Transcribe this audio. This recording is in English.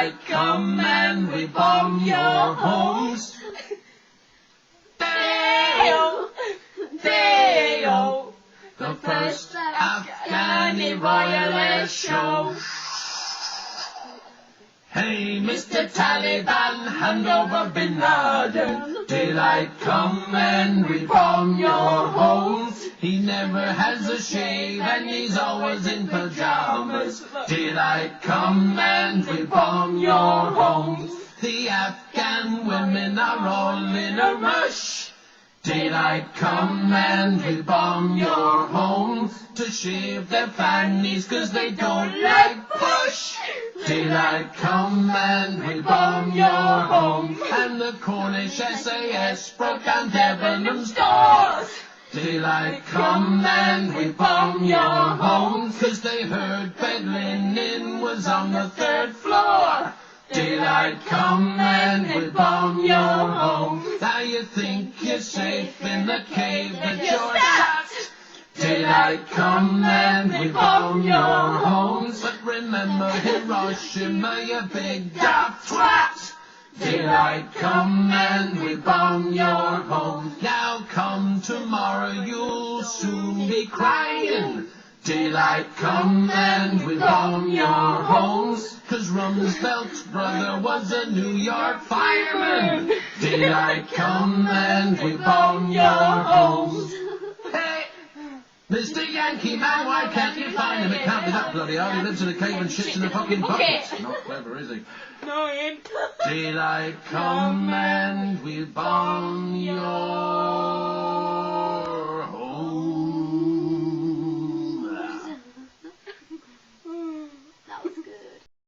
Daylight come and we bomb your homes. Day-o, day-o, the first Afghani royalist show. Hey, Mr. Taliban, hand over Bin Laden. Daylight come and we bomb your homes. He never has a shave and he's always in pajamas. Daylight come and we bomb your homes. The Afghan women are all in a rush. Daylight come and we bomb your homes. To shave their fannies 'cause they don't like push. Daylight come and we bomb your home. And the Cornish SAS broke down Debenhams doors. Daylight come and we bomb your home. 'Cause they heard bed linen was on the 3rd floor. Daylight come and we bomb your home. Now you think you're safe in the cave that you're at. Daylight come and we bomb your homes. But remember Hiroshima, you big daft twat. Daylight come and we bomb your homes. Now come tomorrow, you'll soon be crying. Daylight come and we bomb your homes. 'Cause Rumsfeld's brother was a New York fireman. Daylight come and we bomb your homes. Hey, Mr. Yankee Man, why can't you find him? It can't be that bloody hard. He lives in a cave and shits in a fucking bucket. Not clever, is he? No, it ain't. Daylight come and we bomb your